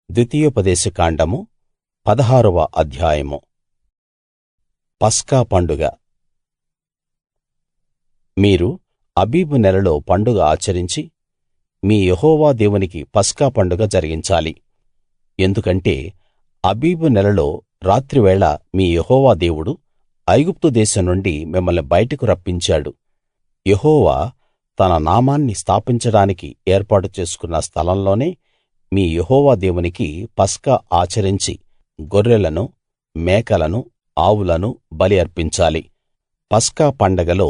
ద్వితీయోపదేశకాండము 16వ అధ్యాయము. పస్కా పండుగ. మీరు అబీబు నెలలో పండుగ ఆచరించి మీ యెహోవా దేవునికి పస్కా పండుగ జరిగించాలి. ఎందుకంటే అబీబు నెలలో రాత్రివేళ మీ యెహోవా దేవుడు ఐగుప్తు దేశం నుండి మిమ్మల్ని బయటకు రప్పించాడు. యెహోవా తన నామాన్ని స్థాపించడానికి ఏర్పాటు చేసుకున్న స్థలంలోనే మీ యెహోవా దేవునికి పస్కా ఆచరించి గొర్రెలను, మేకలను, ఆవులను బలి అర్పించాలి. పస్కా పండగలో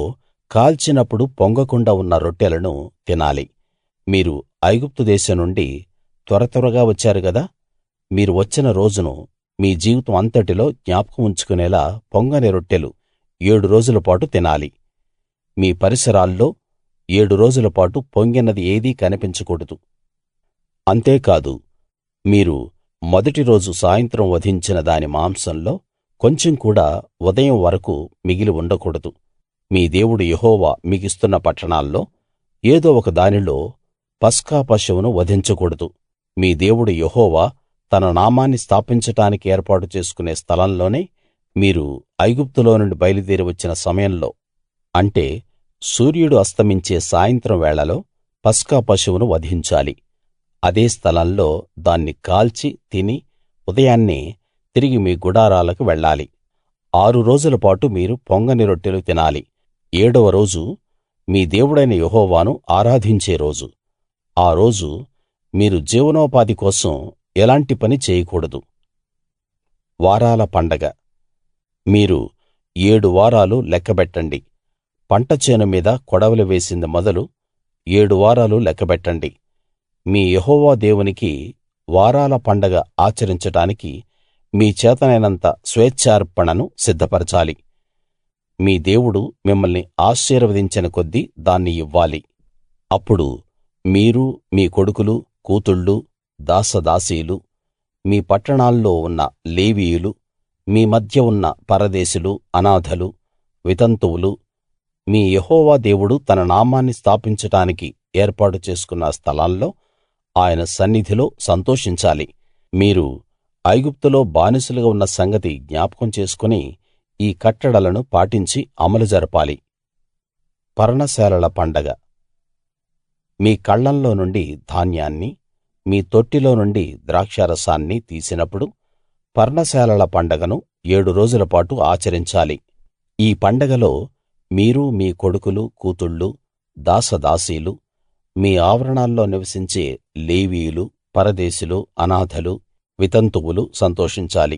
కాల్చినప్పుడు పొంగకుండా ఉన్న రొట్టెలను తినాలి. మీరు ఐగుప్తు దేశం నుండి త్వరగా వచ్చారు గదా. మీరు వచ్చిన రోజును మీ జీవితం అంతటిలో జ్ఞాపకం ఉంచుకునేలా పొంగని రొట్టెలు 7 రోజుల పాటు తినాలి. మీ పరిసరాల్లో 7 రోజుల పాటు పొంగినది ఏదీ కనిపించకూడదు. అంతేకాదు, మీరు మొదటి రోజు సాయంత్రం వధించిన దాని మాంసంలో కొంచెం కూడా ఉదయం వరకూ మిగిలి ఉండకూడదు. మీ దేవుడు యెహోవా మీకిస్తున్న పట్టణాల్లో ఏదో ఒక దానిలో పస్కా పశువును వధించకూడదు. మీ దేవుడు యెహోవా తన నామాన్ని స్థాపించడానికి ఏర్పాటు చేసుకునే స్థలంలోనే మీరు ఐగుప్తులో నుండి బయలుదేరి వచ్చిన సమయంలో, అంటే సూర్యుడు అస్తమించే సాయంత్రం వేళలో పస్కా పశువును వధించాలి. అదే స్థలంలో దాన్ని కాల్చి తిని ఉదయాన్నే తిరిగి మీ గుడారాలకు వెళ్ళాలి. 6 రోజుల పాటు మీరు పొంగని రొట్టెలు తినాలి. 7వ రోజు మీ దేవుడైన యెహోవాను ఆరాధించే రోజు. ఆ రోజు మీరు జీవనోపాధి కోసం ఎలాంటి పని చేయకూడదు. వారాల పండగ. మీరు 7 వారాలు లెక్కబెట్టండి. పంట చేను మీద కొడవలి వేసింది మొదలు 7 వారాలు లెక్కబెట్టండి. మీ యెహోవా దేవునికి వారాల పండగ ఆచరించడానికి మీ చేతనైనంత స్వేచ్ఛార్పణను సిద్ధపరచాలి. మీ దేవుడు మిమ్మల్ని ఆశీర్వదించిన కొద్దీ దాన్ని ఇవ్వాలి. అప్పుడు మీరు, మీ కొడుకులు, కూతుళ్ళు, దాసదాసీలు, మీ పట్టణాల్లో ఉన్న లేవీయులు, మీ మధ్య ఉన్న పరదేశులు, అనాథలు, వితంతువులు, మీ యెహోవా దేవుడు తన నామాన్ని స్థాపించడానికి ఏర్పాటు చేసుకున్న స్థలాల్లో ఆయన సన్నిధిలో సంతోషించాలి. మీరు ఐగుప్తులో బానిసలుగా ఉన్న సంగతి జ్ఞాపకం చేసుకుని ఈ కట్టడలను పాటించి అమలు జరపాలి. పర్ణశాలల పండగ. మీ కళ్ళంలో నుండి ధాన్యాన్ని, మీ తొట్టిలో నుండి ద్రాక్షారసాన్ని తీసినప్పుడు పర్ణశాలల పండగను 7 రోజుల పాటు ఆచరించాలి. ఈ పండగలో మీరు, మీ కొడుకులు, కూతుళ్ళు, దాసదాసీలు, మీ ఆవరణాల్లో నివసించే లేవీయులు, పరదేశులు, అనాథలు, వితంతువులు సంతోషించాలి.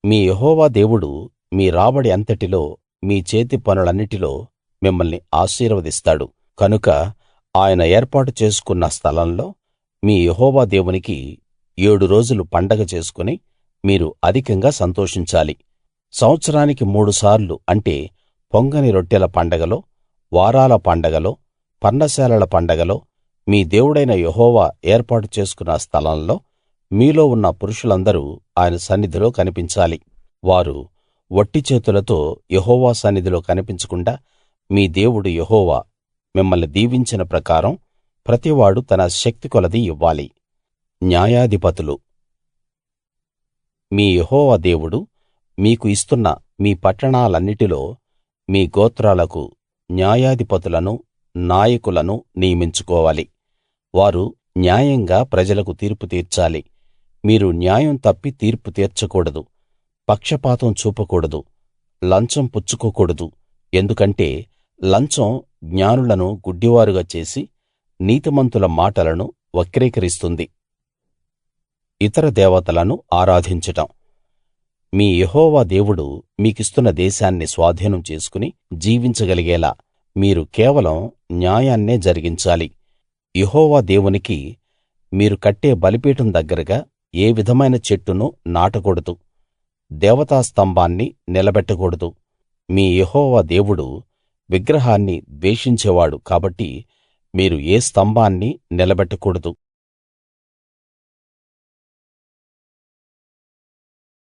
మీ యెహోవా దేవుడు మీ రాబడి అంతటిలో, మీ చేతి పనులన్నిటిలో మిమ్మల్ని ఆశీర్వదిస్తాడు. కనుక ఆయన ఏర్పాటు చేసుకున్న స్థలంలో మీ యెహోవా దేవునికి 7 రోజులు పండగ చేసుకుని మీరు అధికంగా సంతోషించాలి. సంవత్సరానికి 3 సార్లు, అంటే పొంగని రొట్టెల పండగలో, వారాల పండగలో, పర్ణశాలల పండగలో మీ దేవుడైన యెహోవా ఏర్పాటు చేసుకున్న స్థలంలో మీలో ఉన్న పురుషులందరూ ఆయన సన్నిధిలో కనిపించాలి. వారు వట్టి చేతులతో యెహోవా సన్నిధిలో కనిపించకుండా మీ దేవుడు యెహోవా మిమ్మల్ని దీవించిన ప్రకారం ప్రతివాడు తన శక్తి కొలది ఇవ్వాలి. న్యాయాధిపతులు. మీ యెహోవా దేవుడు మీకు ఇస్తున్న మీ పట్టణాలన్నిటిలో మీ గోత్రాలకు న్యాయాధిపతులను, నాయకులను నియమించుకోవాలి. వారు న్యాయంగా ప్రజలకు తీర్పు తీర్చాలి. మీరు న్యాయం తప్పి తీర్పు తీర్చకూడదు. పక్షపాతం చూపకూడదు. లంచం పుచ్చుకోకూడదు. ఎందుకంటే లంచం జ్ఞానులను గుడ్డివారుగా చేసి నీతిమంతుల మాటలను వక్రీకరిస్తుంది. ఇతర దేవతలను ఆరాధించటం. మీ యెహోవా దేవుడు మీకిస్తున్న దేశాన్ని స్వాధీనం చేసుకుని జీవించగలిగేలా మీరు కేవలం న్యాయాన్నే జరిగించాలి. యెహోవా దేవునికి మీరు కట్టే బలిపీఠం దగ్గరగా ఏ విధమైన చెట్టును నాటకూడదు. దేవతా స్తంభాన్ని నిలబెట్టకూడదు. మీ యెహోవా దేవుడు విగ్రహాన్ని ద్వేషించేవాడు కాబట్టి మీరు ఏ స్తంభాన్నీ నిలబెట్టకూడదు.